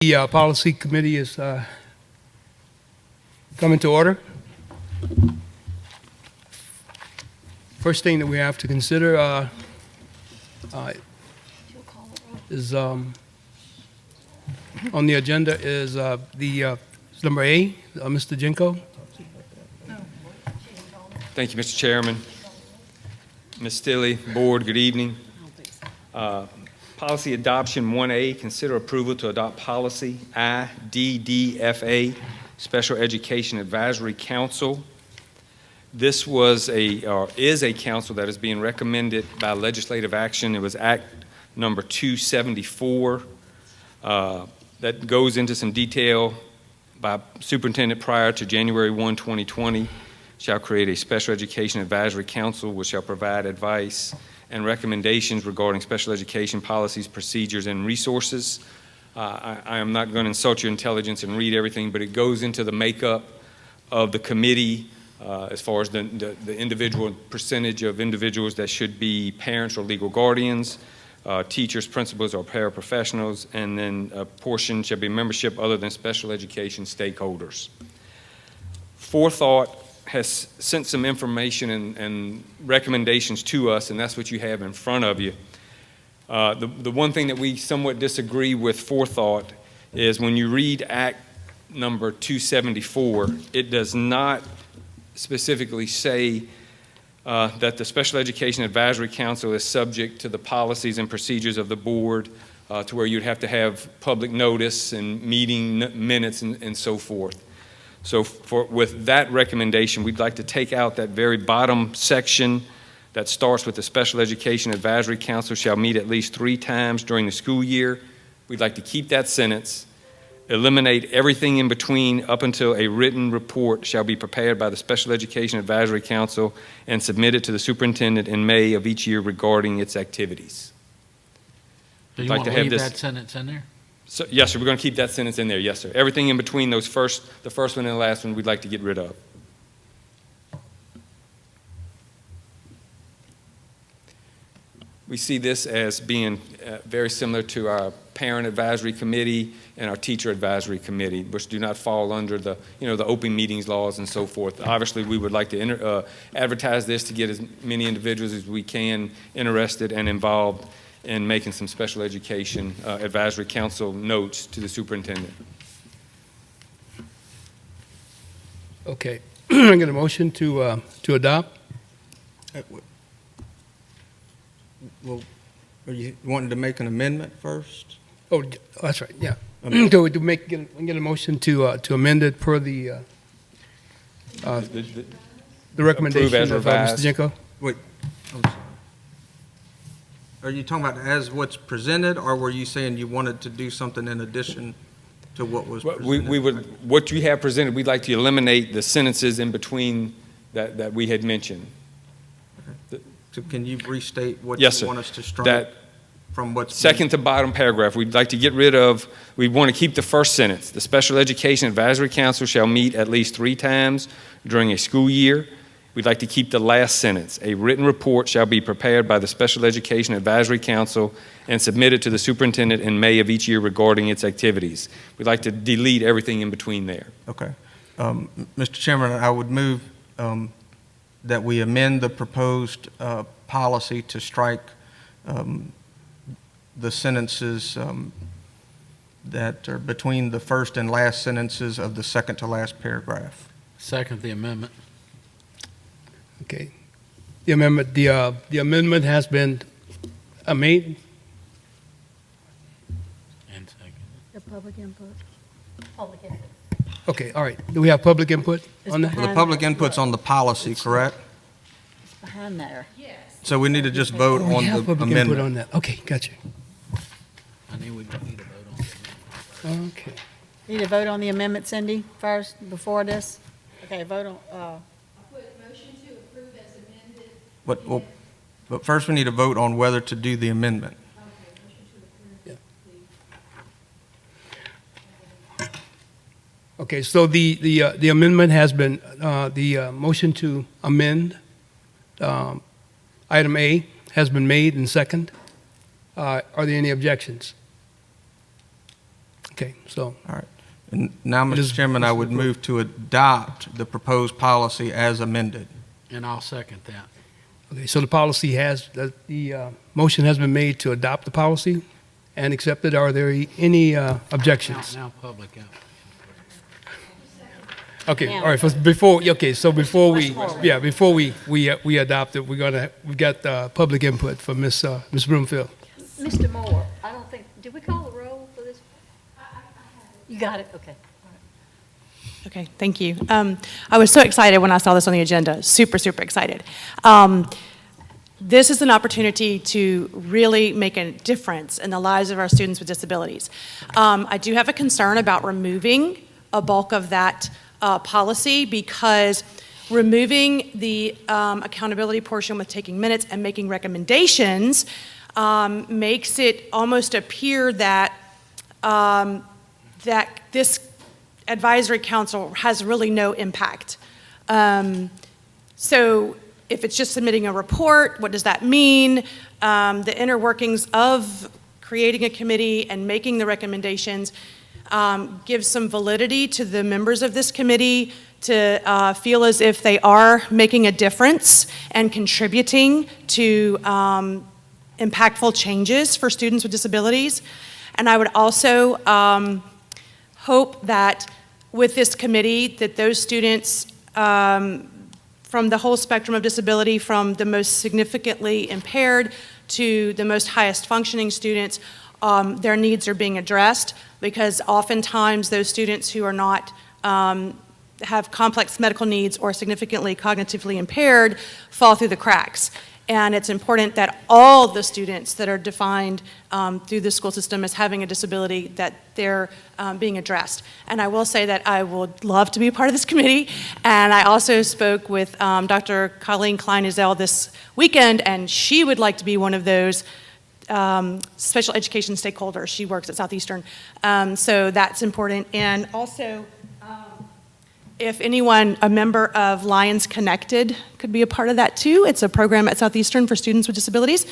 The policy committee is coming to order. First thing that we have to consider is on the agenda is number A, Mr. Jenko. Thank you, Mr. Chairman. Ms. Stilley, Board, good evening. Policy Adoption 1A, consider approval to adopt policy IDDFA, Special Education Advisory Council. This was is a council that is being recommended by legislative action. It was Act number 274 that goes into some detail by superintendent prior to January 1, 2020. Shall create a Special Education Advisory Council which shall provide advice and recommendations regarding special education policies, procedures, and resources. I am not going to insult your intelligence and read everything, but it goes into the makeup of the committee as far as the individual percentage of individuals that should be parents or legal guardians, teachers, principals, or paraprofessionals, and then a portion shall be membership other than special education stakeholders. Forethought has sent some information and recommendations to us, and that's what you have in front of you. The one thing that we somewhat disagree with Forethought is when you read Act number 274, it does not specifically say that the Special Education Advisory Council is subject to the policies and procedures of the board to where you'd have to have public notice and meeting minutes and so forth. So with that recommendation, we'd like to take out that very bottom section that starts with the Special Education Advisory Council shall meet at least 3 times during the school year. We'd like to keep that sentence, eliminate everything in between up until a written report shall be prepared by the Special Education Advisory Council and submitted to the superintendent in May of each year regarding its activities. Do you want to leave that sentence in there? So, yes, sir, we're going to keep that sentence in there, yes, sir. Everything in between those the first one and the last one, we'd like to get rid of. We see this as being very similar to our parent advisory committee and our teacher advisory committee, which do not fall under the open meetings laws and so forth. Obviously, we would like to advertise this to get as many individuals as we can interested and involved in making some special education advisory council notes to the superintendent. Okay, I get a motion to adopt. Well, are you wanting to make an amendment first? Oh, that's right. Yeah. So we get a motion to amend it per the recommendation as of revised. Mr. Jenko. Wait, I'm sorry. Are you talking about as what's presented, or were you saying you wanted to do something in addition to what was presented? What you have presented, we'd like to eliminate the sentences in between that we had mentioned. Okay. So can you restate what Yes, you sir. want us to strike That from what's second to bottom paragraph, we'd like to get rid of, we want to keep the first sentence. The Special Education Advisory Council shall meet at least 3 times during a school year. We'd like to keep the last sentence. A written report shall be prepared by the Special Education Advisory Council and submitted to the superintendent in May of each year regarding its activities. We'd like to delete everything in between there. Okay. Mr. Chairman, I would move that we amend the proposed policy to strike the sentences that are between the first and last sentences of the second to last paragraph. Second the amendment. Okay. The amendment has been made. And second. The public input. Public input. Okay, all right. Do we have public input on that? Well, the public input's on the policy, correct? It's behind there. So we need to just vote We on have the public input on amendment. that. Okay, gotcha. I knew we don't need a vote on the amendment. Okay. Need to vote on the amendment, Cindy, first, before this? Okay, vote on, Put motion to approve as amended. But first we need to vote on whether to do the amendment. Okay, motion to approve. Okay, so the amendment has been, the motion to amend item A has been made and second. Are there any objections? Okay, so, All right. And now, It is- Mr. Chairman, I would move to adopt the proposed policy as amended. And I'll second that. okay, so the policy has, the motion has been made to adopt the policy and accept it. Are there any objections? Now public out. Okay, Now. all right, before we adopt it, we've got public input from Ms. Broomfield. Mr. Moore, I don't think, did we call the roll for this? You got it, okay. Okay, thank you. I was so excited when I saw this on the agenda, super, super excited. This is an opportunity to really make a difference in the lives of our students with disabilities. I do have a concern about removing a bulk of that policy because removing the accountability portion with taking minutes and making recommendations makes it almost appear that that this advisory council has really no impact. So if it's just submitting a report, what does that mean? The inner workings of creating a committee and making the recommendations gives some validity to the members of this committee to feel as if they are making a difference and contributing to impactful changes for students with disabilities. And I would also hope that with this committee, that those students from the whole spectrum of disability, from the most significantly impaired to the most highest functioning students, their needs are being addressed, because oftentimes those students who are not have complex medical needs or significantly cognitively impaired fall through the cracks. And it's important that all the students that are defined through the school system as having a disability, that they're being addressed. And I will say that I would love to be a part of this committee. And I also spoke with Dr. Colleen Klein-Ezell this weekend, and she would like to be one of those special education stakeholders. She works at Southeastern. So that's important. And also, if anyone, a member of Lions Connected could be a part of that too. It's a program at Southeastern for students with disabilities.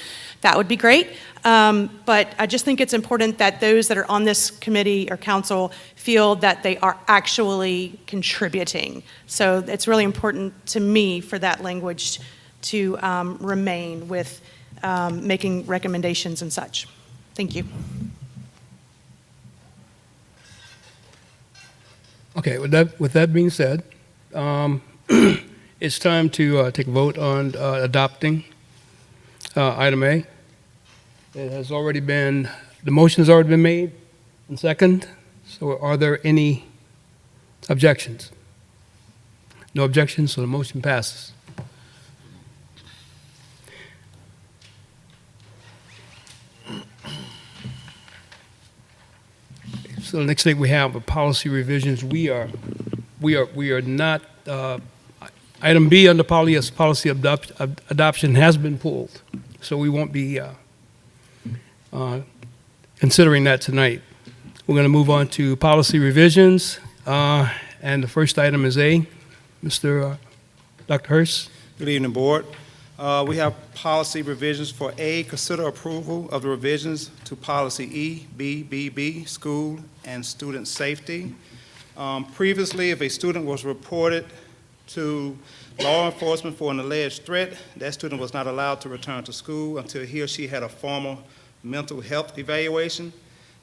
That would be great. But I just think it's important that those that are on this committee or council feel that they are actually contributing. So it's really important to me for that language to remain with making recommendations and such. Thank you. Okay, with that being said, it's time to take a vote on adopting item A. It has already been, the motion has already been made and second. So are there any objections? No objections, so the motion passes. So the next thing we have are policy revisions. We are not, item B under policy adoption has been pulled. So we won't be considering that tonight. We're going to move on to policy revisions. And the first item is A. Dr. Hurst. Good evening, Board. We have policy revisions for A, consider approval of the revisions to policy E, B, B, B, school and student safety. Previously, if a student was reported to law enforcement for an alleged threat, that student was not allowed to return to school until he or she had a formal mental health evaluation.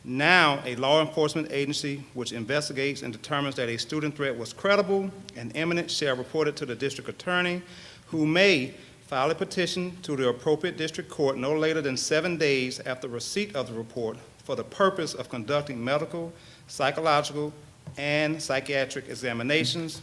Now, a law enforcement agency which investigates and determines that a student threat was credible and imminent shall report it to the district attorney, who may file a petition to the appropriate district court no later than 7 days after receipt of the report for the purpose of conducting medical, psychological, and psychiatric examinations.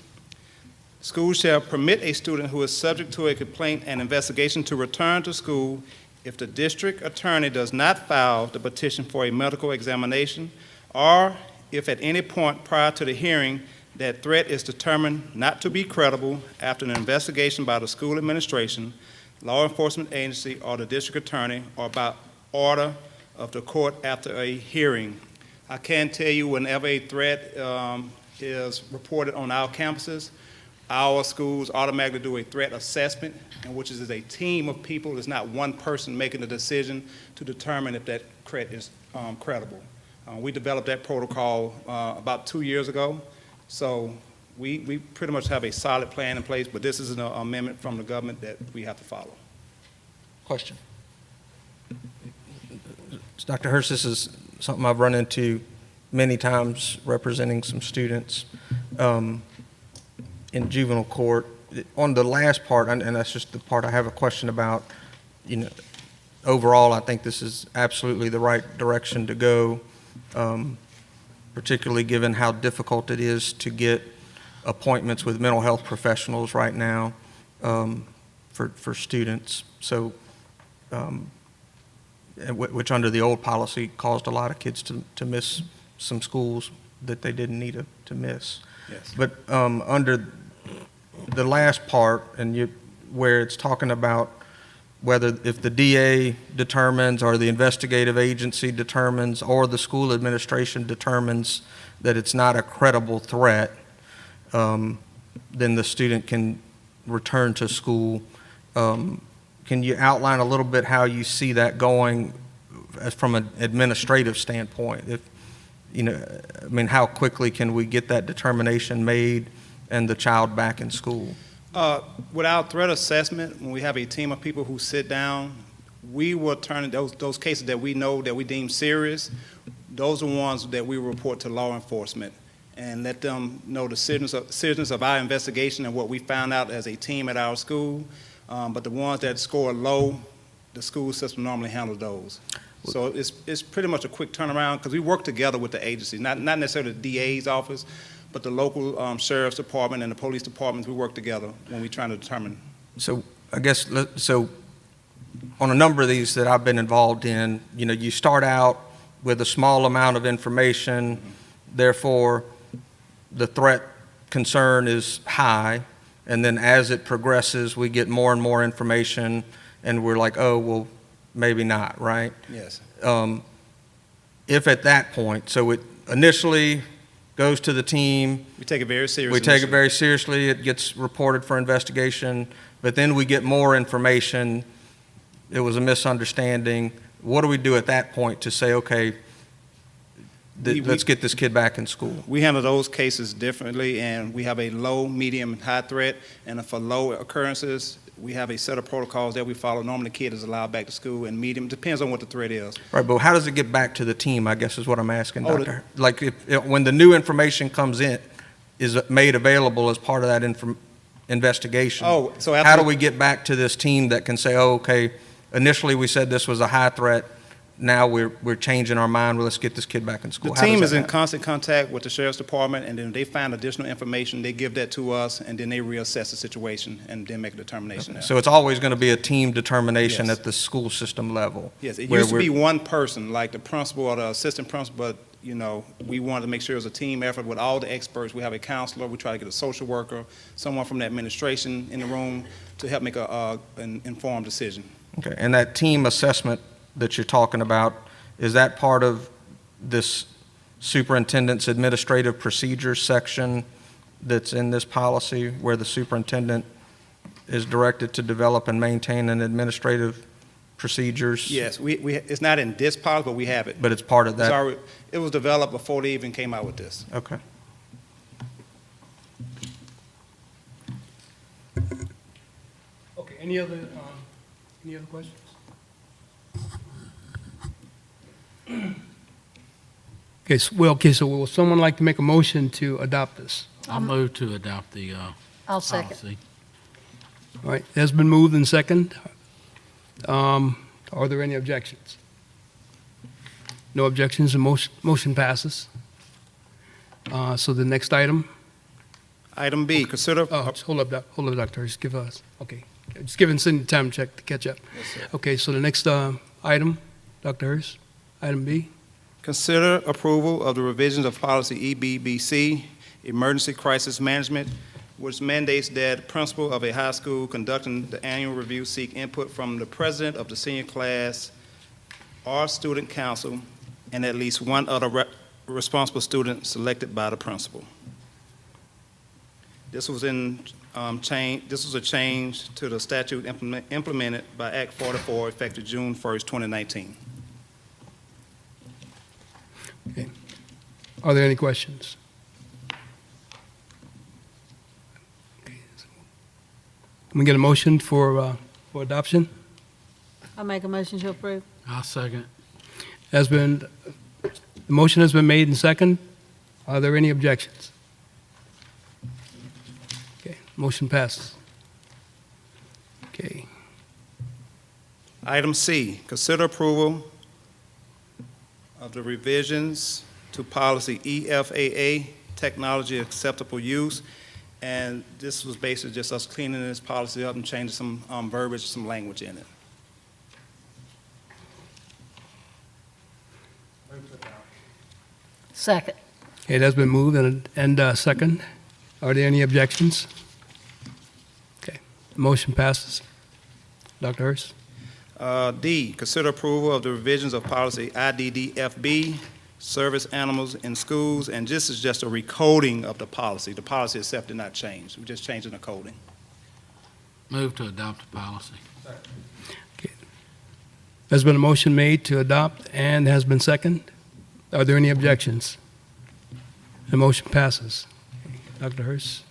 Schools shall permit a student who is subject to a complaint and investigation to return to school if the district attorney does not file the petition for a medical examination, or if at any point prior to the hearing that threat is determined not to be credible after an investigation by the school administration, law enforcement agency, or the district attorney, or by order of the court after a hearing. I can tell you whenever a threat is reported on our campuses, our schools automatically do a threat assessment, in which is a team of people. It's not one person making the decision to determine if that threat is credible. We developed that protocol about 2 years ago, so we pretty much have a solid plan in place, but this is an amendment from the government that we have to follow. Question. Dr. Hurst, this is something I've run into many times representing some students in juvenile court. On the last part, and that's just the part I have a question about, overall, I think this is absolutely the right direction to go, particularly given how difficult it is to get appointments with mental health professionals right now for students. So, which under the old policy caused a lot of kids to miss some schools that they didn't need to miss. Yes. But under the last part, where it's talking about whether if the DA determines or the investigative agency determines or the school administration determines that it's not a credible threat, then the student can return to school. Can you outline a little bit how you see that going from an administrative standpoint? How quickly can we get that determination made and the child back in school? Without threat assessment, when we have a team of people who sit down, we will turn those cases that we know that we deem serious. Those are ones that we report to law enforcement and let them know the seriousness of our investigation and what we found out as a team at our school. But the ones that score low, the school system normally handles those. So it's pretty much a quick turnaround because we work together with the agencies, not necessarily the DA's office, but the local sheriff's department and the police departments. We work together when we're trying to determine. So I guess, on a number of these that I've been involved in, you start out with a small amount of information, therefore the threat concern is high, and then as it progresses, we get more and more information, and we're like, oh, well, maybe not, right? Yes. If at that point, so it initially goes to the team. We take it very seriously. We take it very seriously. It gets reported for investigation, but then we get more information. It was a misunderstanding. What do we do at that point to say, okay, let's get this kid back in school? We handle those cases differently, and we have a low, medium, and high threat. And for low occurrences, we have a set of protocols that we follow. Normally, the kid is allowed back to school, and medium depends on what the threat is. Right, but how does it get back to the team, I guess is what I'm asking, Doctor. Like, when the new information comes in, is it made available as part of that investigation? Oh, so how do we get back to this team that can say, oh, okay, initially we said this was a high threat, now we're changing our mind, well, let's get this kid back in school? The team is in constant contact with the sheriff's department, and then if they find additional information, they give that to us, and then they reassess the situation and then make a determination. Okay. So it's always going to be a team determination Yes. at the school system level? Yes, it used to be one person, like the principal or the assistant principal, but we wanted to make sure it was a team effort with all the experts. We have a counselor, we try to get a social worker, someone from the administration in the room to help make an informed decision. Okay, and that team assessment that you're talking about, is that part of this superintendent's administrative procedures section that's in this policy, where the superintendent is directed to develop and maintain an administrative procedures? Yes, it's not in this policy, but we have it. But it's part of that? It was developed before they even came out with this. Okay. Okay, any other questions? So will someone like to make a motion to adopt this? I move to adopt the I'll second. policy. All right, it has been moved and second. Are there any objections? No objections, the motion passes. So the next item? Item B, consider. Just hold up, Doctor, just give us, okay. Just giving Cindy time to catch up. Yes, sir. Okay, so the next item, Dr. Hurst, item B. Consider approval of the revisions of policy EBBC, Emergency Crisis Management, which mandates that the principal of a high school conducting the annual review seek input from the president of the senior class or student council and at least one other responsible student selected by the principal. This was This was a change to the statute implemented by Act 44 effective June 1st, 2019. Okay. Are there any questions? Okay. Can we get a motion for adoption? I'll make a motion to approve. I'll second. The motion has been made and second. Are there any objections? Okay, motion passes. Okay, Item C, consider approval of the revisions to policy EFAA, technology acceptable use. And this was basically just us cleaning this policy up and changing some verbiage, some language in it. Second. okay, it has been moved and second. Are there any objections? Okay, the motion passes. Dr. Hurst? D, consider approval of the revisions of policy IDDFB, service animals in schools, and this is just a recoding of the policy. The policy itself did not change. We're just changing the coding. Move to adopt the policy. There's been a motion made to adopt and has been second. Are there any objections? The motion passes. Dr. Hurst?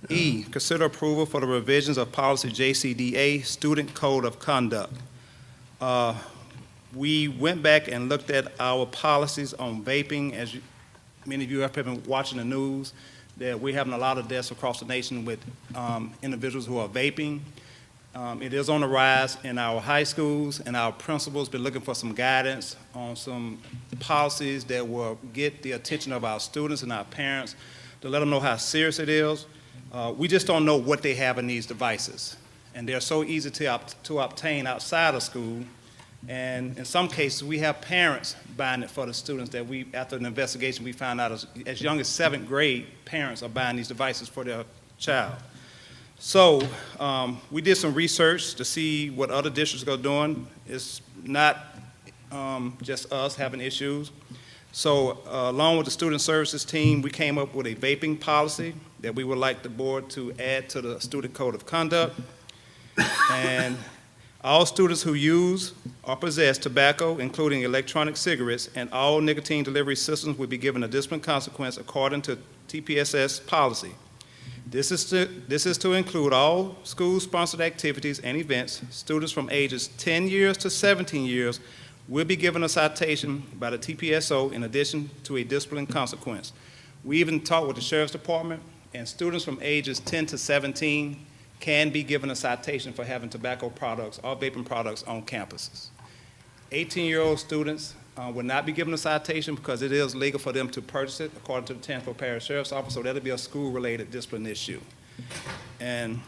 E, consider approval for the revisions of policy JCDA, Student Code of Conduct. We went back and looked at our policies on vaping. As many of you have been watching the news, that we're having a lot of deaths across the nation with individuals who are vaping. It is on the rise in our high schools, and our principals been looking for some guidance on some policies that will get the attention of our students and our parents to let them know how serious it is. We just don't know what they have in these devices, and they're so easy to obtain outside of school. And in some cases, we have parents buying it for the students that after an investigation, we found out as young as 7th grade, parents are buying these devices for their child. So we did some research to see what other districts are doing. It's not just us having issues. So along with the student services team, we came up with a vaping policy that we would like the board to add to the student code of conduct. And all students who use or possess tobacco, including electronic cigarettes, and all nicotine delivery systems will be given a discipline consequence according to TPSS policy. This is to include all school-sponsored activities and events. Students from ages 10 years to 17 years will be given a citation by the TPSO in addition to a discipline consequence. We even talked with the Sheriff's Department, and students from ages 10 to 17 can be given a citation for having tobacco products or vaping products on campuses. 18-year-old students will not be given a citation because it is legal for them to purchase it according to the Tangipahoa Parish Sheriff's Office, so that'll be a school-related discipline issue. And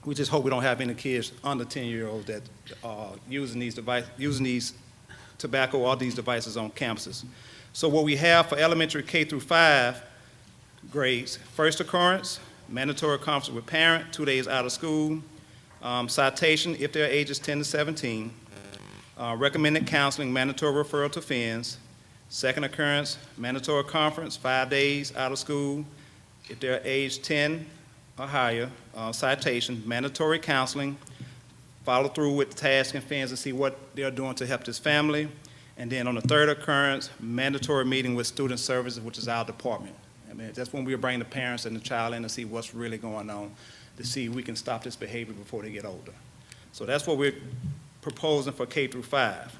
we just hope we don't have any kids under 10-year-olds that are using these tobacco or these devices on campuses. So what we have for elementary K through 5 grades, first occurrence, mandatory conference with parent, 2 days out of school, citation if they're ages 10 to 17, recommended counseling, mandatory referral to FENS, second occurrence, mandatory conference, 5 days out of school, if they're age 10 or higher, citation, mandatory counseling, follow through with the task and FENS and see what they're doing to help this family, and then on the third occurrence, mandatory meeting with student services, which is our department. I mean, that's when we bring the parents and the child in to see what's really going on, to see if we can stop this behavior before they get older. So that's what we're proposing for K through 5.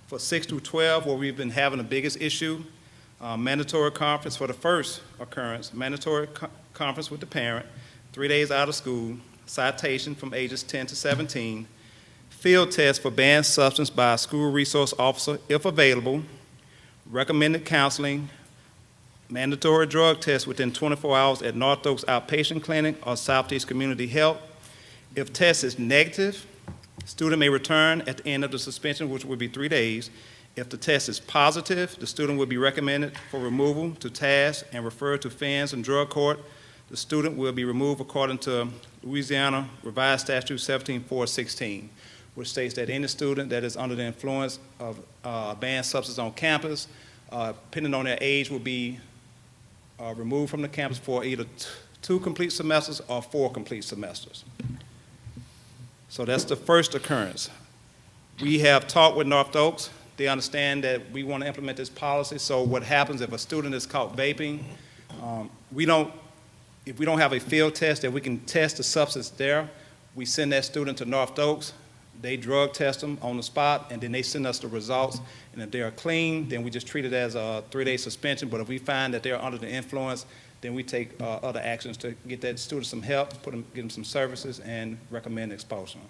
For 6 through 12, where we've been having the biggest issue, mandatory conference for the first occurrence, mandatory conference with the parent, 3 days out of school, citation from ages 10 to 17, field test for banned substance by a school resource officer if available, recommended counseling, mandatory drug test within 24 hours at North Oaks Outpatient Clinic or Southeast Community Health. If test is negative, student may return at the end of the suspension, which would be 3 days. If the test is positive, the student will be recommended for removal to task and referred to FENS and drug court. The student will be removed according to Louisiana Revised Statute 17416, which states that any student that is under the influence of banned substance on campus, depending on their age, will be removed from the campus for either 2 complete semesters or 4 complete semesters. So that's the first occurrence. We have talked with North Oaks. They understand that we want to implement this policy, so what happens if a student is caught vaping, if we don't have a field test that we can test the substance there, we send that student to North Oaks, they drug test them on the spot, and then they send us the results. And if they are clean, then we just treat it as a 3-day suspension. But if we find that they're under the influence, then we take other actions to get that student some help, get them some services, and recommend expulsion.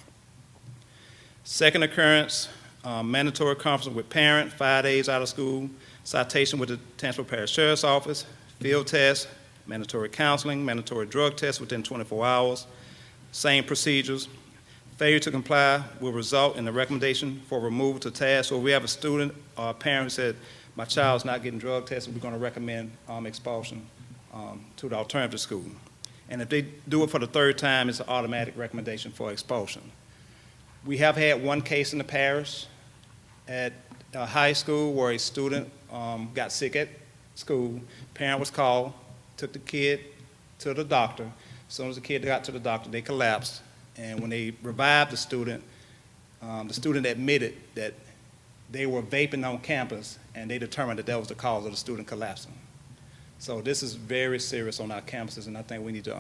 Second occurrence, mandatory conference with parent, 5 days out of school, citation with the Tangipahoa Parish Sheriff's Office, field test, mandatory counseling, mandatory drug test within 24 hours, same procedures. Failure to comply will result in the recommendation for removal to task. So if we have a student or a parent who said, my child's not getting drug tested, we're going to recommend expulsion to the alternative school. And if they do it for the third time, it's an automatic recommendation for expulsion. We have had one case in the parish at a high school where a student got sick at school. Parent was called, took the kid to the doctor. As soon as the kid got to the doctor, they collapsed. And when they revived the student admitted that they were vaping on campus, and they determined that that was the cause of the student collapsing. So this is very serious on our campuses, and I think we need to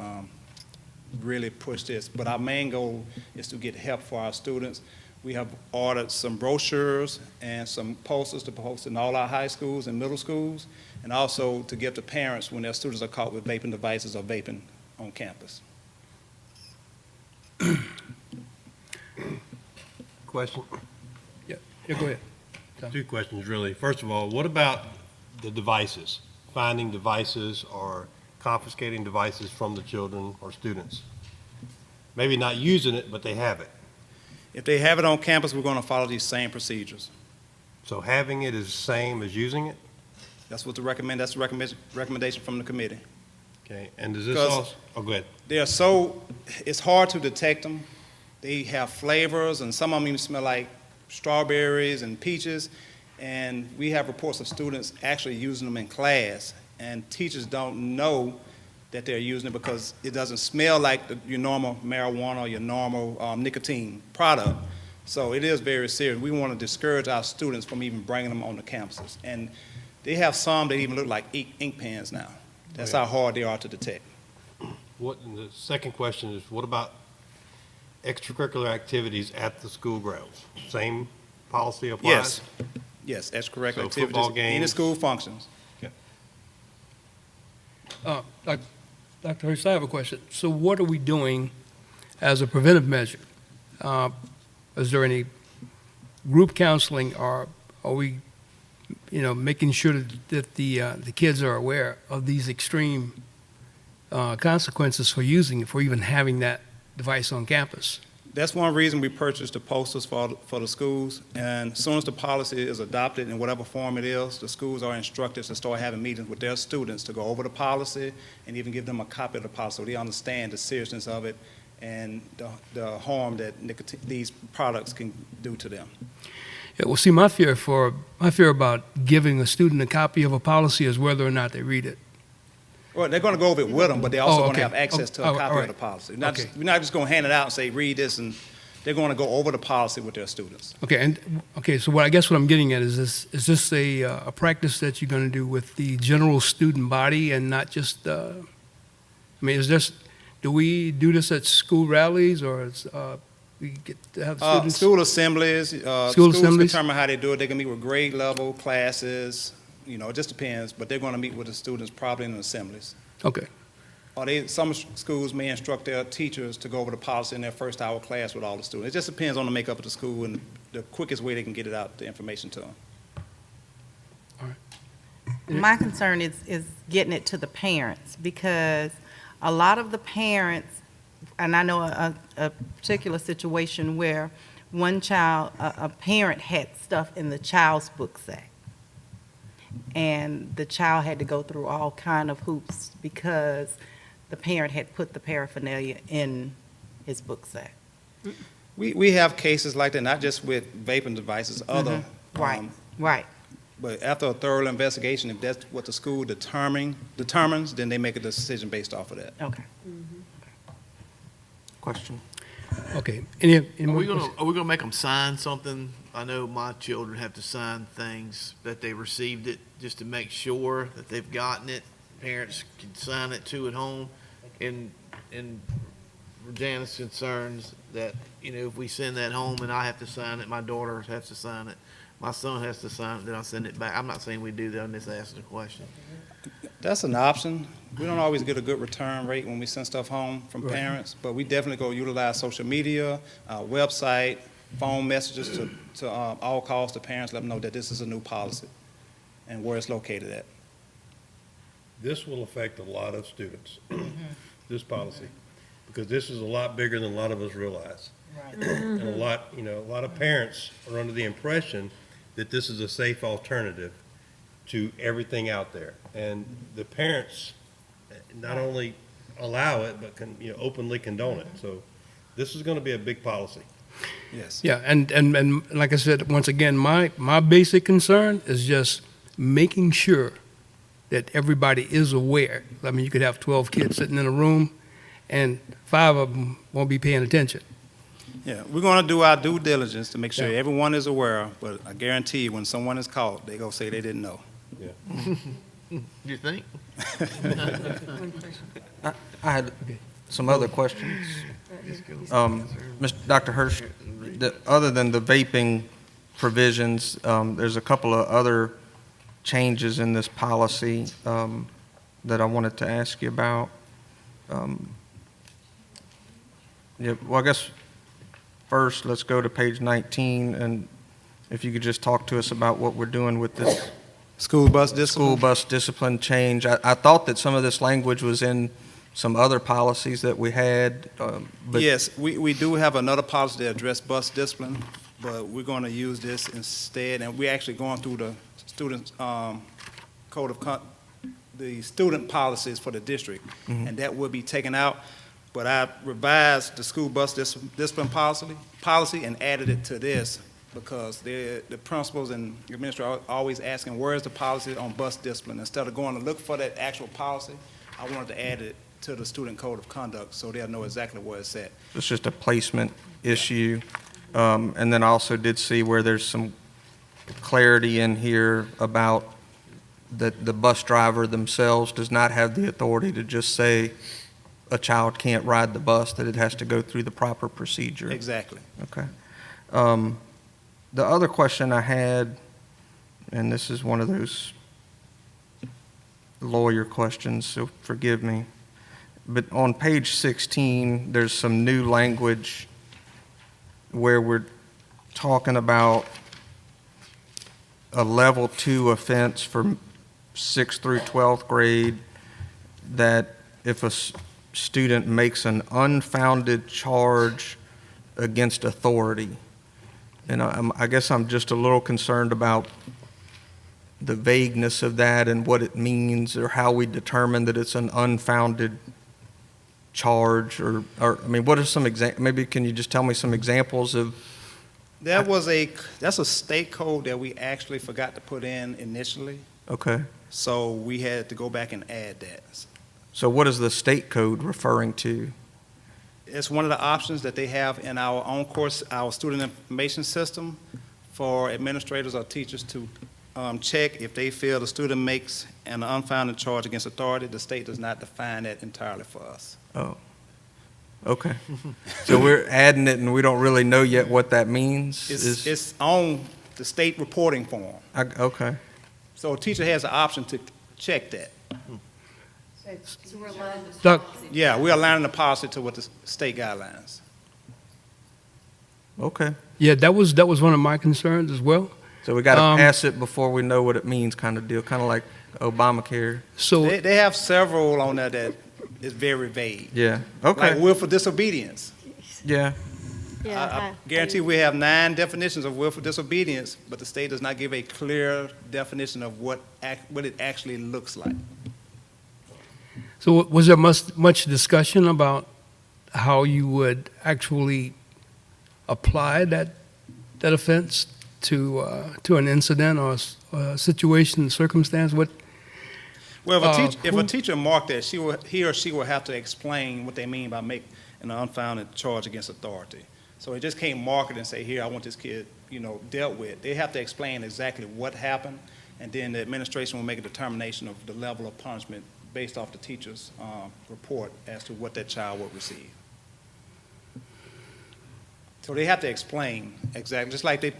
really push this. But our main goal is to get help for our students. We have ordered some brochures and some posters to post in all our high schools and middle schools, and also to give to parents when their students are caught with vaping devices or vaping on campus. Question? Yeah, go ahead. Two questions, really. First of all, what about the devices? Finding devices or confiscating devices from the children or students? Maybe not using it, but they have it. If they have it on campus, we're going to follow these same procedures. So having it is the same as using it? That's what that's the recommendation from the committee. Okay, and does this Because- also, oh, go ahead. It's hard to detect them. They have flavors, and some of them even smell like strawberries and peaches. And we have reports of students actually using them in class, and teachers don't know that they're using it because it doesn't smell like your normal marijuana or your normal nicotine product. So it is very serious. We want to discourage our students from even bringing them on the campuses. And they have some that even look like ink pens now. That's how hard they are to detect. And the second question is, what about extracurricular activities at the school grounds? Same policy applies? Yes, extracurricular So activities, football games. any school functions. Dr. Hurst, I have a question. So what are we doing as a preventive measure? Is there any group counseling, or are we, making sure that the kids are aware of these extreme consequences for even having that device on campus? That's one reason we purchased the posters for the schools. And as soon as the policy is adopted in whatever form it is, the schools are instructed to start having meetings with their students to go over the policy and even give them a copy of the policy so they understand the seriousness of it and the harm that these products can do to them. Yeah, well, see, my fear about giving a student a copy of a policy is whether or not they read it. Well, they're going to go over it with them, but they're also going okay. to have access to a Oh, copy all right. of the policy. Okay. We're not just going to hand it out and say, read this, and they're going to go over the policy with their students. Okay, so what I'm getting at is this a practice that you're going to do with the general student body and not just? Do we do this at school rallies, or we get to have the students? School assemblies. Schools determine how they do it. They can meet with grade level classes. It just depends, but they're going to meet with the students probably in the assemblies. Okay. Or some schools may instruct their teachers to go over the policy in their first hour class with all the students. It just depends on the makeup of the school and the quickest way they can get it out, the information to them. My concern is getting it to the parents, because a lot of the parents, and I know a particular situation where one child, a parent had stuff in the child's book sack. And the child had to go through all kind of hoops because the parent had put the paraphernalia in his book sack. We have cases like that, not just with vaping devices, other. Right. But after a thorough investigation, if that's what the school determines, then they make a decision based off of that. Okay. Question. Okay, any Are more we questions? gonna make them sign something? I know my children have to sign things that they received it, just to make sure that they've gotten it. Parents can sign it too at home. And Janice concerns that, if we send that home and I have to sign it, my daughter has to sign it, my son has to sign it, then I'll send it back. I'm not saying we do that, I'm just asking a question. That's an option. We don't always get a good return rate when we send stuff home from Right. parents, but we definitely go utilize social media, website, phone messages to all calls to parents, let them know that this is a new policy and where it's located at. This will affect a lot of students, this policy, because this is a lot bigger than a lot of us realize. And a lot of parents are under the impression that this is a safe alternative to everything out there. And the parents not only allow it, but can, openly condone it. So this is going to be a big policy. Yes. Yeah, and like I said, once again, my basic concern is just making sure that everybody is aware. I mean, you could have 12 kids sitting in a room, and 5 of them won't be paying attention. Yeah, we're going to do our due diligence to make sure Yeah. everyone is aware, but I guarantee you, when someone is caught, they go say they didn't know. You think? I had some other questions. Dr. Hirsch, other than the vaping provisions, there's a couple of other changes in this policy that I wanted to ask you about. Yeah, well, I guess first, let's go to page 19, and if you could just talk to us about what we're doing with this School bus discipline? school bus discipline change. I thought that some of this language was in some other policies that we had, but Yes, we do have another policy that addresses bus discipline, but we're going to use this instead, and we're actually going through the student code of the student policies for the district, and that will be taken out. But I revised the school bus discipline policy and added it to this because the principals and administrators are always asking, where is the policy on bus discipline? Instead of going to look for that actual policy, I wanted to add it to the student code of conduct so they'll know exactly where it's at. it's just a placement issue. And then I also did see where there's some clarity in here about that the bus driver themselves does not have the authority to just say a child can't ride the bus, that it has to go through the proper procedure. Exactly. Okay. The other question I had, and this is one of those lawyer questions, so forgive me, but on page 16, there's some new language where we're talking about a level 2 offense for 6th through 12th grade, that if a student makes an unfounded charge against authority. And I guess I'm just a little concerned about the vagueness of that and what it means, or how we determine that it's an unfounded charge, or I mean, what are some maybe can you just tell me some examples of? That's a state code that we actually forgot to put in initially, Okay. so we had to go back and add that. So what is the state code referring to? It's one of the options that they have in our own course, our student information system, for administrators or teachers to check if they feel the student makes an unfounded charge against authority. The state does not define that entirely for us. Oh, okay. So we're adding it and we don't really know yet what that means? It's on the state reporting form. Okay. So a teacher has the option to check that. So we're allowed to. Doc, Yeah, we're aligning the policy to what the state guidelines. Okay. yeah, that was one of my concerns as well. So we got to Um, pass it before we know what it means, kind of deal, kind of like Obamacare. So, They have several on there that is very vague. Yeah. Like Okay. willful disobedience. Yeah. I guarantee we have 9 definitions of willful disobedience, but the state does not give a clear definition of what it actually looks like. so was there much discussion about how you would actually apply that offense to an incident or a situation, circumstance? What? Well, if a teacher marked that, he or she will have to explain what they mean by and an unfounded charge against authority. So they just can't mark it and say, here, I want this kid, dealt with. They have to explain exactly what happened, and then the administration will make a determination of the level of punishment based off the teacher's report as to what that child will receive. So they have to explain exactly, just like they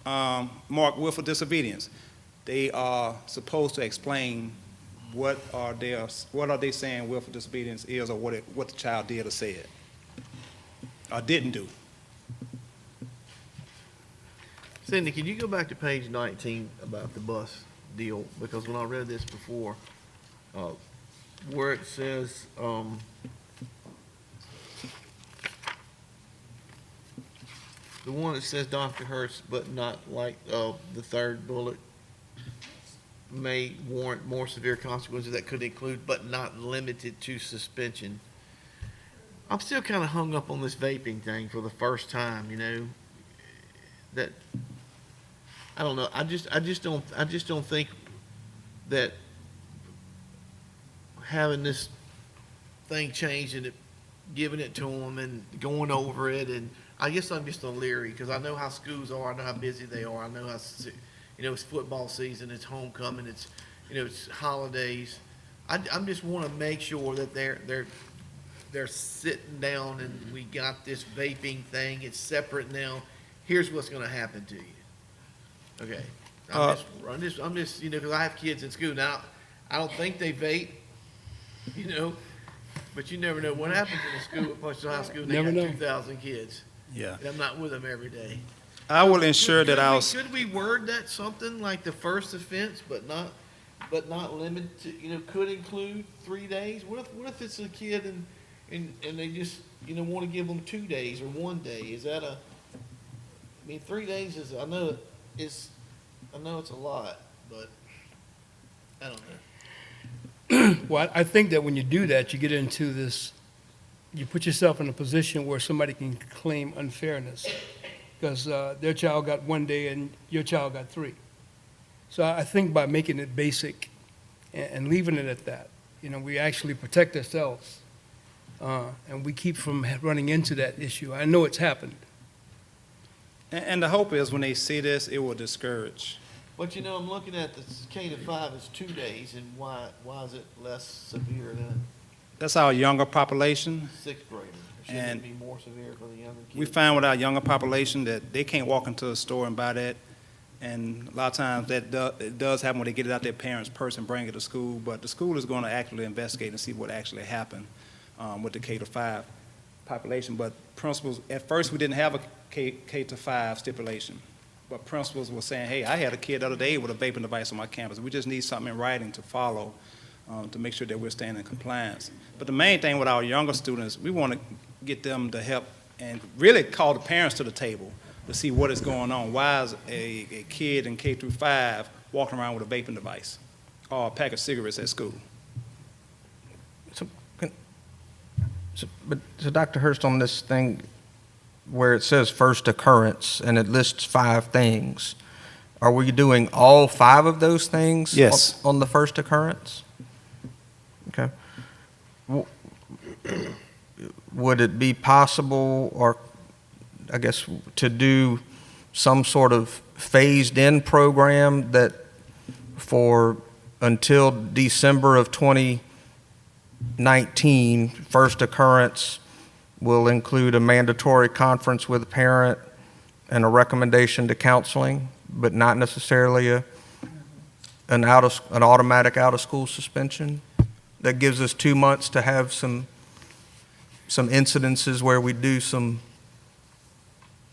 mark willful disobedience. They are supposed to explain what are they saying willful disobedience is, or what the child did or said or didn't do. Cindy, can you go back to page 19 about the bus deal? Because when I read this before, where it says, the one that says Dr. Hurst, but not like the third bullet, may warrant more severe consequences that could include, but not limited to, suspension. I'm still kind of hung up on this vaping thing for the first time, that, I don't know, I just don't think that having this thing changed and giving it to them and going over it, and I guess I'm just leery because I know how schools are, I know how busy they are, I know how, it's football season, it's homecoming, it's holidays. I'm just want to make sure that they're sitting down and we got this vaping thing, it's separate now. Here's what's going to happen to you. Okay. I'm just, because I have kids in school now. I don't think they vape, but you never know what happens in a school, Parsons High School, and they Never got know. 2,000 kids. Yeah. And I'm not with them every day. I will ensure that our Could we word that something like the first offense, but not limited to, could include 3 days? What if it's a kid and they just, want to give them 2 days or 1 day? Is that 3 days is, I know it's a lot, but I don't know. Well, I think that when you do that, you get into this, you put yourself in a position where somebody can claim unfairness because their child got 1 day and your child got 3. So I think by making it basic and leaving it at that, we actually protect ourselves and we keep from running into that issue. I know it's happened. and the hope is when they see this, it will discourage. But I'm looking at the K to 5 is 2 days, and why is it less severe than That's our younger population. a 6th grader? Shouldn't And it be more severe for the younger kids? We find with our younger population that they can't walk into a store and buy that. And a lot of times it does happen when they get it out their parents' purse and bring it to school. But the school is going to actually investigate and see what actually happened with the K to 5 population. But principals, at first we didn't have a K to 5 stipulation. But principals were saying, hey, I had a kid the other day with a vaping device on my campus. We just need something in writing to follow to make sure that we're staying in compliance. But the main thing with our younger students, we want to get them to help and really call the parents to the table to see what is going on. Why is a kid in K through 5 walking around with a vaping device or a pack of cigarettes at school? So Dr. Hurst, on this thing where it says first occurrence and it lists 5 things, are we doing all 5 of those things? Yes. On the first occurrence? Okay. Would it be possible, or I guess, to do some sort of phased-in program that for until December of 2019, first occurrence will include a mandatory conference with a parent and a recommendation to counseling, but not necessarily an automatic out-of-school suspension? That gives us 2 months to have some incidences where we do some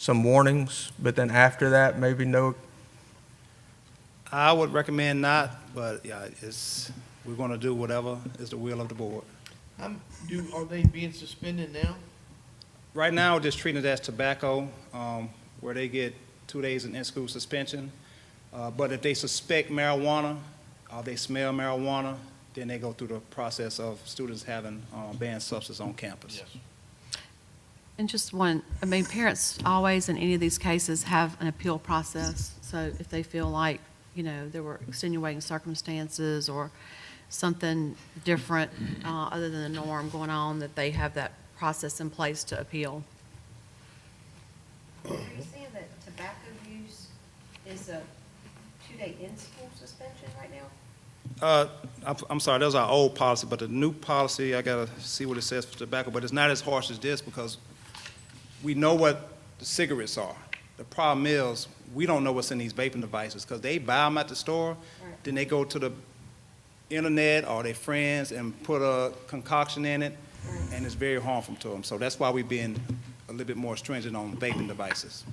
warnings, but then after that, maybe no. I would recommend not, but yeah, we're going to do whatever is the will of the board. Are they being suspended now? Right now, we're just treating it as tobacco, where they get 2 days in school suspension. But if they suspect marijuana or they smell marijuana, then they go through the process of students having banned substances on campus. Yes. And just one, parents always in any of these cases have an appeal process. So if they feel like, there were extenuating circumstances or something different other than the norm going on, that they have that process in place to appeal. Are you saying that tobacco use is a 2-day in-school suspension right now? I'm sorry, that was our old policy, but the new policy, I gotta see what it says for tobacco, but it's not as harsh as this because we know what the cigarettes are. The problem is, we don't know what's in these vaping devices because they buy them at the store, Right. then they go to the internet or their friends and put a concoction in it, and it's very harmful to them. So that's why we've been a little bit more stringent on vaping devices.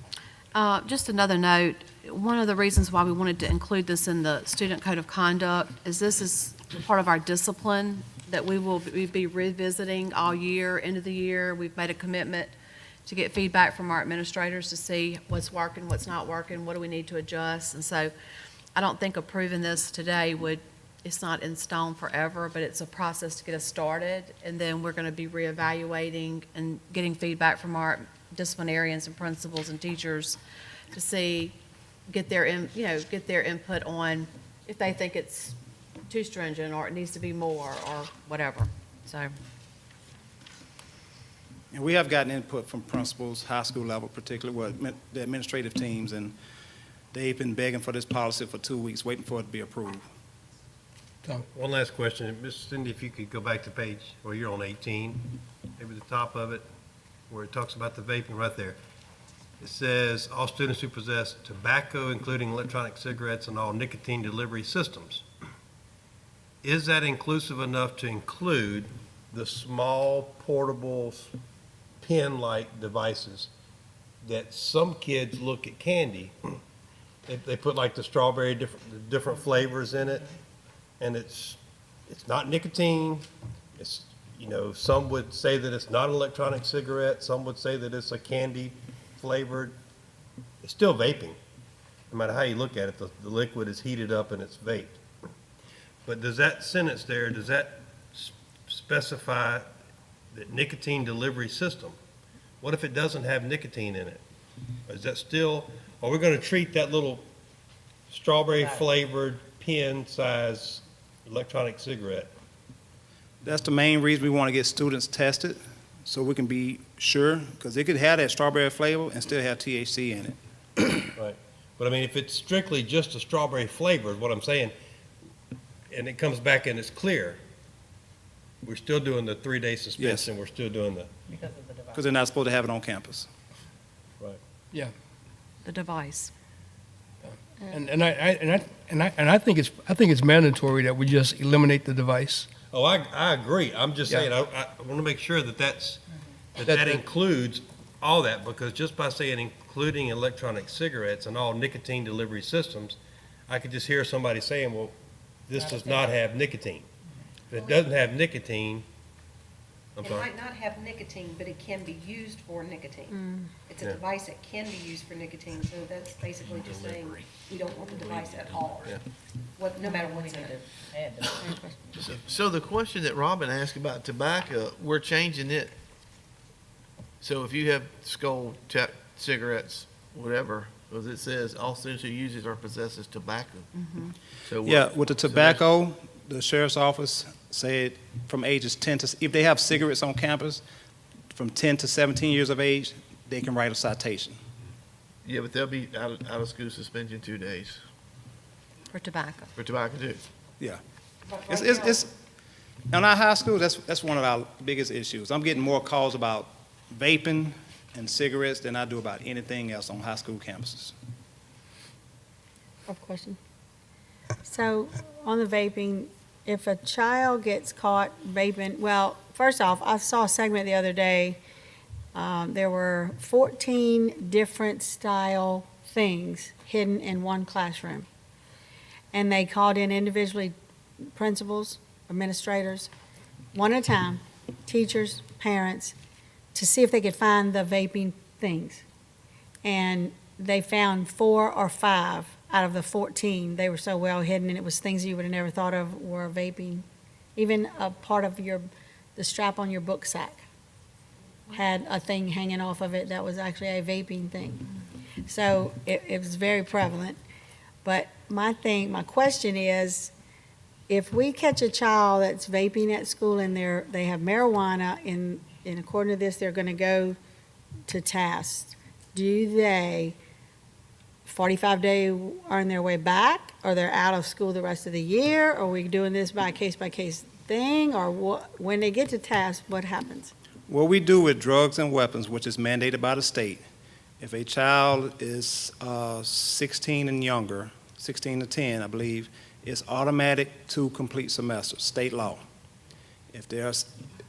Just another note, one of the reasons why we wanted to include this in the student code of conduct is this is part of our discipline that we will be revisiting all year, end of the year. We've made a commitment to get feedback from our administrators to see what's working, what's not working, what do we need to adjust. And so I don't think approving this today it's not in stone forever, but it's a process to get us started. And then we're going to be reevaluating and getting feedback from our disciplinarians and principals and teachers to see, get their input on if they think it's too stringent or it needs to be more or whatever. So, And we have gotten input from principals, high school level particularly, the administrative teams, and they've been begging for this policy for 2 weeks, waiting for it to be approved. One last question. Ms. Cindy, if you could go back to page, well, you're on 18, maybe the top of it, where it talks about the vaping right there. It says, all students who possess tobacco, including electronic cigarettes and all nicotine delivery systems. Is that inclusive enough to include the small portable pen-like devices that some kids look at candy? They put like the strawberry, different flavors in it, and it's not nicotine. It's, some would say that it's not an electronic cigarette. Some would say that it's a candy flavored. It's still vaping. No matter how you look at it, the liquid is heated up and it's vaped. But does that sentence there, does that specify that nicotine delivery system? What if it doesn't have nicotine in it? Is that still, are we going to treat that little strawberry flavored pen size electronic cigarette? That's the main reason we want to get students tested, so we can be sure, because it could have that strawberry flavor and still have THC in it. Right. But I mean, if it's strictly just a strawberry flavor, is what I'm saying, and it comes back and it's clear, we're still doing the 3-day suspension, we're still doing the, Because they're not supposed to have it on campus. right. Yeah. the device. And I think it's mandatory that we just eliminate the device. Oh, I agree. I'm just Yeah. saying, I want to make sure that that includes all that, because just by saying including electronic cigarettes and all nicotine delivery systems, I could just hear somebody saying, well, this does not have nicotine. If it doesn't have nicotine, I'm It sorry. might not have nicotine, but it can be used for nicotine. It's a Yeah. device that can be used for nicotine, so that's basically just saying we don't want the device at all. Yeah. No matter what's in it. So the question that Robin asked about tobacco, we're changing it. So if you have skull, cigarettes, whatever, because it says all students who uses or possesses tobacco. So Yeah, with the tobacco, the sheriff's office said from ages 10 to, if they have cigarettes on campus, from 10 to 17 years of age, they can write a citation. Yeah, but they'll be out of school suspension 2 days For tobacco. for tobacco too. Yeah. But It's, right it's, now- it's, in our high school, that's one of our biggest issues. I'm getting more calls about vaping and cigarettes than I do about anything else on high school campuses. I have a question. So, on the vaping, if a child gets caught vaping, well, first off, I saw a segment the other day. There were 14 different style things hidden in one classroom. And they called in individually principals, administrators, one at a time, teachers, parents, to see if they could find the vaping things. And they found 4 or 5 out of the 14. They were so well hidden, and it was things you would have never thought of were vaping. Even a part of the strap on your book sack had a thing hanging off of it that was actually a vaping thing. So it was very prevalent. But my question is, if we catch a child that's vaping at school and they have marijuana and according to this, they're gonna go to task, do they 45-day earn their way back, or they're out of school the rest of the year? Are we doing this by case thing, or what, when they get to task, what happens? What we do with drugs and weapons, which is mandated by the state, if a child is 16 and younger, 16 to 10, I believe, it's automatic 2 complete semesters, state law. If they're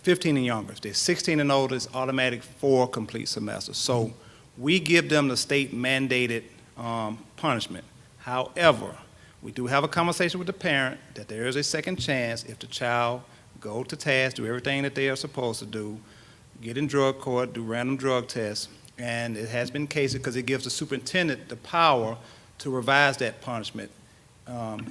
15 and younger, if they're 16 and older, it's automatic 4 complete semesters. So we give them the state mandated punishment. However, we do have a conversation with the parent that there is a second chance if the child go to task, do everything that they are supposed to do, get in drug court, do random drug tests, and it has been cases because it gives the superintendent the power to revise that punishment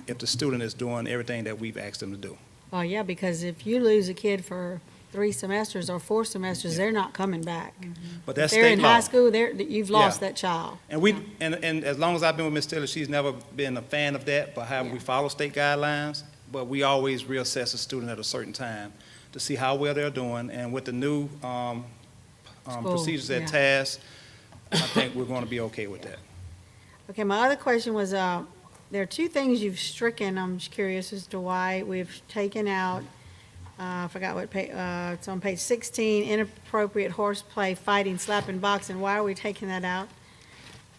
if the student is doing everything that we've asked them to do. Well, yeah, because if you lose a kid for 3 semesters or 4 semesters, they're not coming back. But that's They're state in law. high school, you've lost Yeah. that child. And and as long as I've been with Ms. Stiller, she's never been a fan of that, but how we follow state guidelines, but we always reassess a student at a certain time to see how well they're doing, and with the new School, procedures at yeah. TAS, I think we're going to be okay with that. Okay, my other question was, there are 2 things you've stricken. I'm just curious as to why we've taken out, I forgot what page, it's on page 16, inappropriate horseplay, fighting, slapping, boxing. Why are we taking that out?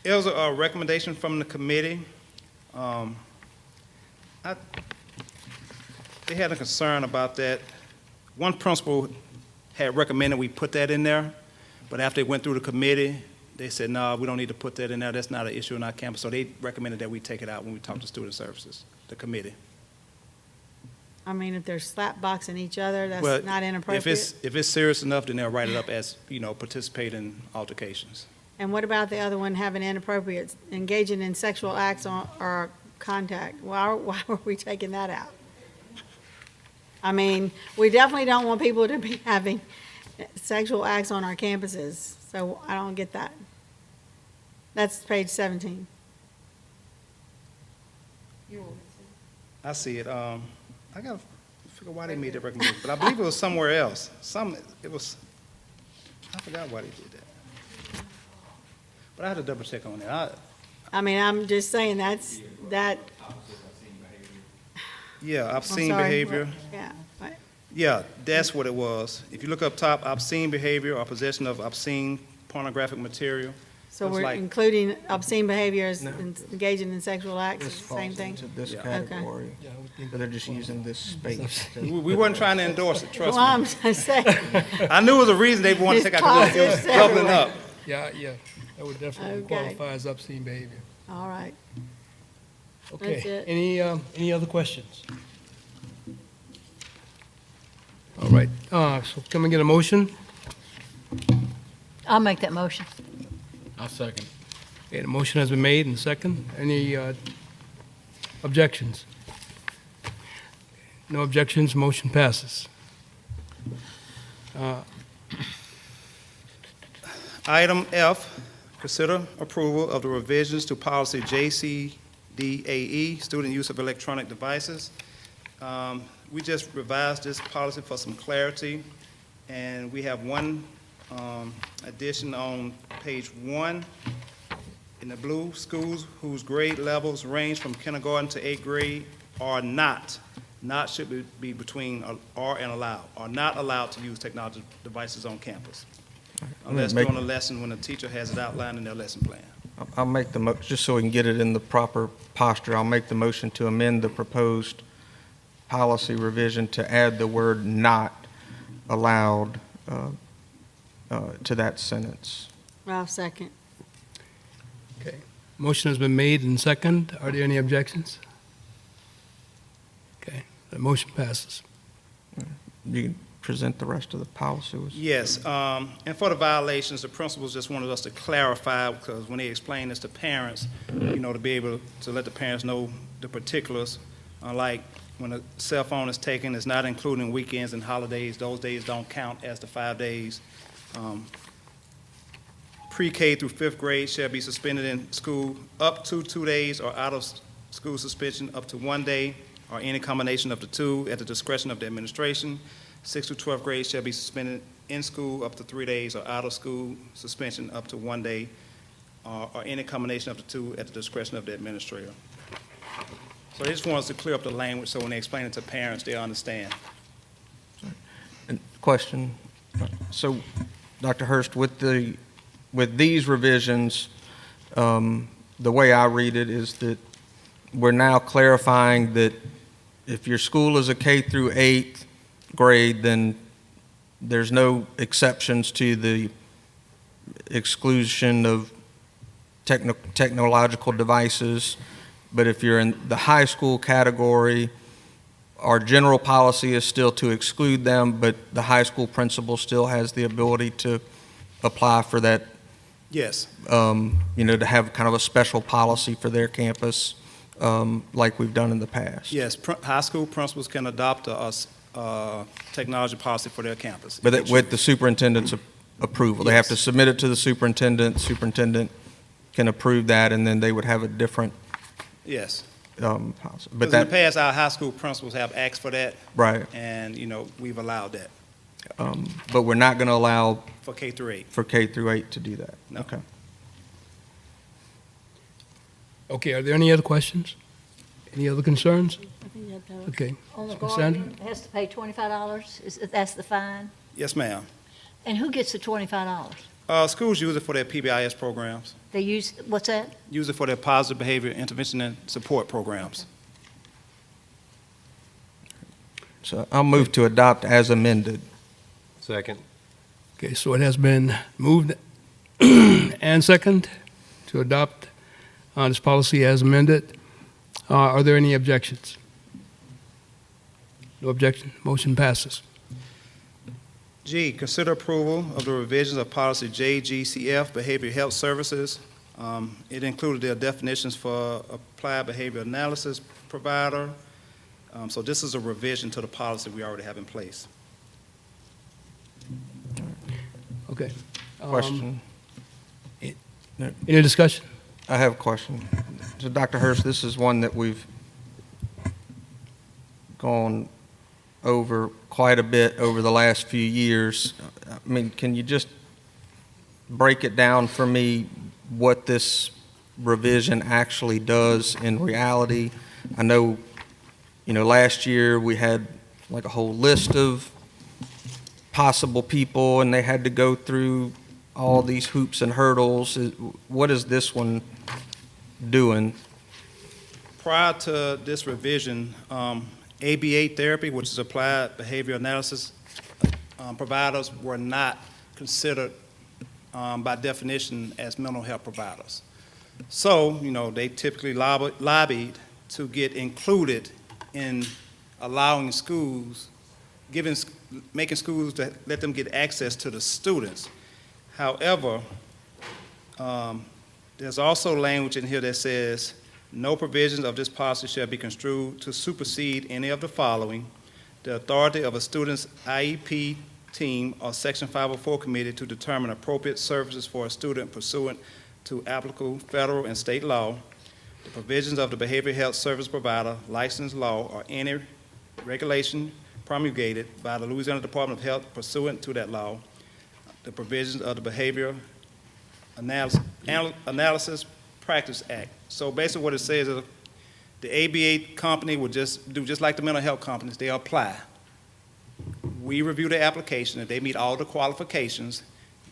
It was a recommendation from the committee. They had a concern about that. One principal had recommended we put that in there, but after it went through the committee, they said, no, we don't need to put that in there. That's not an issue in our campus. So they recommended that we take it out when we talk to student services, the committee. I mean, if they're slap boxing each other, Well, that's not inappropriate? If it's serious enough, then they'll write it up as, participate in altercations. And what about the other one, having inappropriate, engaging in sexual acts or contact? Why were we taking that out? I mean, we definitely don't want people to be having sexual acts on our campuses, so I don't get that. That's page 17. I see it. I got to figure why they made that recommendation, but I believe it was somewhere else. I forgot why they did that. But I had to double check on that. I mean, I'm just saying that. Yeah, I'm obscene sorry, behavior. Yeah, right. Yeah, that's what it was. If you look up top, obscene behavior or possession of obscene pornographic material. So Looks we're like- including obscene behaviors, No. engaging in sexual acts, This same falls thing? into this Yeah. category, but they're just using this space. We wasn't trying to endorse it, trust Well, I'm me. just saying, I knew it was a reason they wanted to take out, because it was It's doubling everywhere. up. Yeah, that would definitely Okay. qualify as obscene behavior. all right. Okay. That's it. Any other questions? All right, so can we get a motion? I'll make that motion. I'll second. Okay, the motion has been made and second. Any objections? No objections, motion passes. Item F, consider approval of the revisions to policy JCDAE, student use of electronic devices. We just revised this policy for some clarity, and we have one addition on page 1. In the blue, schools whose grade levels range from kindergarten to 8th grade are not should be between are and allowed, are not allowed to use technology devices on campus unless Make- during a lesson when the teacher has it outlined in their lesson plan. I'll make the just so we can get it in the proper posture, I'll make the motion to amend the proposed policy revision to add the word "not allowed" to that sentence. I'll second. Okay. Motion has been made and second. Are there any objections? Okay, the motion passes. You can present the rest of the policy. Yes, and for the violations, the principals just wanted us to clarify, because when they explain this to parents, to be able to let the parents know the particulars, like when a cell phone is taken, it's not including weekends and holidays. Those days don't count as the 5 days. Pre-K through 5th grade shall be suspended in school up to 2 days, or out of school suspension up to 1 day, or any combination of the two at the discretion of the administration. 6th through 12th grade shall be suspended in school up to 3 days or out of school suspension up to 1 day, or any combination of the two at the discretion of the administrator. So they just want us to clear up the language so when they explain it to parents, they understand. And question, so, Dr. Hurst, with these revisions, the way I read it is that we're now clarifying that if your school is a K through 8th grade, then there's no exceptions to the exclusion of technological devices. But if you're in the high school category, our general policy is still to exclude them, but the high school principal still has the ability to apply for that, Yes, to have kind of a special policy for their campus, like we've done in the past. yes, high school principals can adopt a technology policy for their campus. But with the superintendent's approval. They have to Yes. submit it to the superintendent can approve that, and then they would have a different Yes. policy. Because But in the that, past, our high school principals have asked for that, right, and, we've allowed that but we're not going to allow for K through 8. for K through 8 to do that. No. Okay. Okay, are there any other questions? Any other concerns? I think you have to- Okay. On the Ms. Sandra? guardian, has to pay $25, that's the fine? Yes, ma'am. And who gets the $25? Schools use it for their PBIS programs, They use, what's that? use it for their positive behavior intervention and support programs. So I'll move to adopt as amended. Second. Okay, so it has been moved and second to adopt this policy as amended. Are there any objections? No objection, motion passes. G, consider approval of the revisions of policy JGCF, Behavioral Health Services. It included their definitions for applied behavior analysis provider. So this is a revision to the policy we already have in place. Okay. Question. Any discussion? I have a question. So Dr. Hurst, this is one that we've gone over quite a bit over the last few years. I mean, can you just break it down for me what this revision actually does in reality? I know, last year we had like a whole list of possible people and they had to go through all these hoops and hurdles. What is this one doing? Prior to this revision, ABA therapy, which is applied behavior analysis providers, were not considered by definition as mental health providers. So, they typically lobbied to get included in allowing schools, making schools to let them get access to the students. However, there's also language in here that says, no provisions of this policy shall be construed to supersede any of the following: the authority of a student's IEP team or Section 504 committee to determine appropriate services for a student pursuant to applicable federal and state law, the provisions of the behavioral health service provider, licensed law, or any regulation promulgated by the Louisiana Department of Health pursuant to that law, the provisions of the Behavior Analysis Practice Act. So basically what it says is the ABA company would just do just like the mental health companies. They apply. We review the application. If they meet all the qualifications,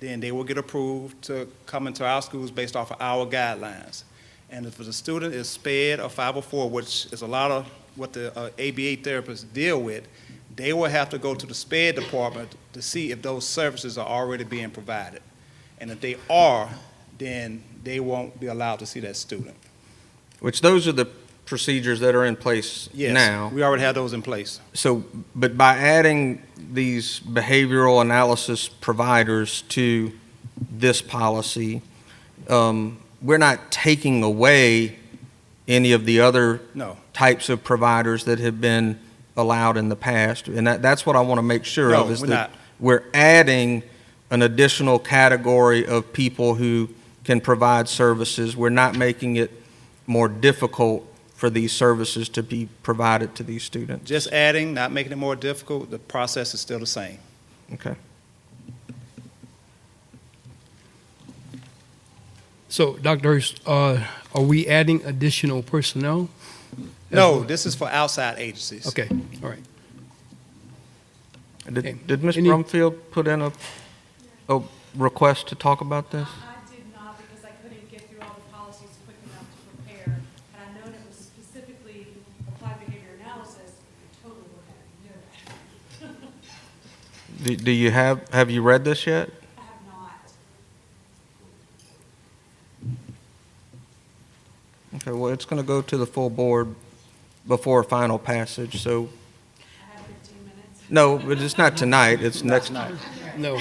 then they will get approved to come into our schools based off of our guidelines. And if the student is SPED or 504, which is a lot of what the ABA therapists deal with, they will have to go to the SPED department to see if those services are already being provided. And if they are, then they won't be allowed to see that student. Which those are the procedures that are in place Yes, now. we already have those in place. So, but by adding these behavioral analysis providers to this policy, we're not taking away any of the other No. types of providers that have been allowed in the past. And that's what I want to make sure No, of, is we're that not. we're adding an additional category of people who can provide services. We're not making it more difficult for these services to be provided to these students? Just adding, not making it more difficult. The process is still the same. Okay. So, Dr. Hurst, are we adding additional personnel? No, this is for outside agencies. Okay, all right. Okay. Did Ms. Any- Brumfield put in a request to talk about this? I did not because I couldn't get through all the policies quick enough to prepare. Had I known it was specifically applied behavior analysis, I totally would have known that. Do you have you read this yet? I have not. Okay, well, it's going to go to the full board before final passage, so, I have 15 minutes. no, but it's not tonight, it's next, No.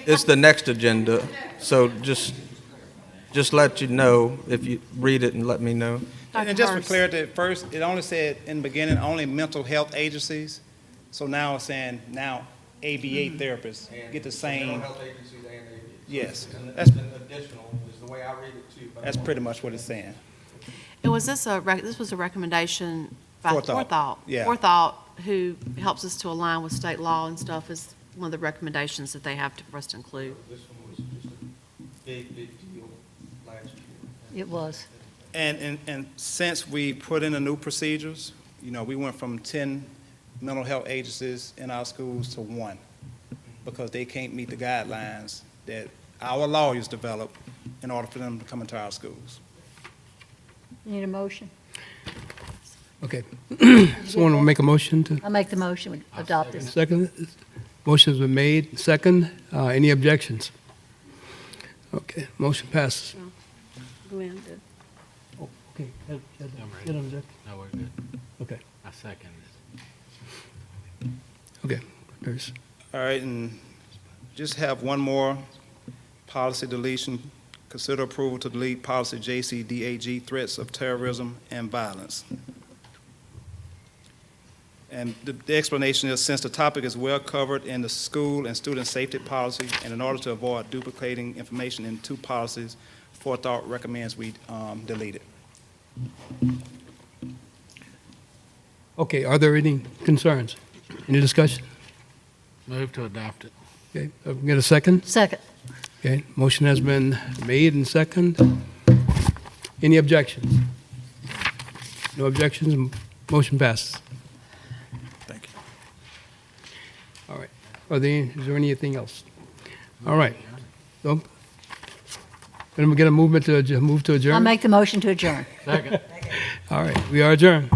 it's the next agenda. So just let you know if you read it and let me know. And just for Hurst. clarity, at first, it only said in the beginning, only mental health agencies. So now it's saying now ABA therapists get the same. Yes, that's, additional, is the way I read it too. that's pretty much what it's saying. And was this this was a recommendation by Forethought, Forethought? yeah. Forethought, who helps us to align with state law and stuff, is one of the recommendations that they have for us to include. This one was just a big deal last year. It was. And since we put in the new procedures, you know, we went from 10 mental health agencies in our schools to 1 because they can't meet the guidelines that our lawyers develop in order for them to come into our schools. Need a motion? Okay. Someone will make a motion to, I make the motion, we adopt this. second? Motion's been made, second. Any objections? Okay, motion passes. Go ahead. Oh, okay. No, we're good. Okay, I second this. okay. There's, All right, and just have one more policy deletion. Consider approval to delete policy JCDAG, threats of terrorism and violence. And the explanation is, since the topic is well covered in the school and student safety policy, and in order to avoid duplicating information in 2 policies, Forethought recommends we delete it. okay, are there any concerns? Any discussion? Move to adopt it. Okay, get a second? Second. Okay, motion has been made and second. Any objections? No objections, motion passes. Thank you. All right. Is there anything else? All right. So, can we get a movement to move to adjourn? I make the motion to adjourn. Second. All right, we are adjourned.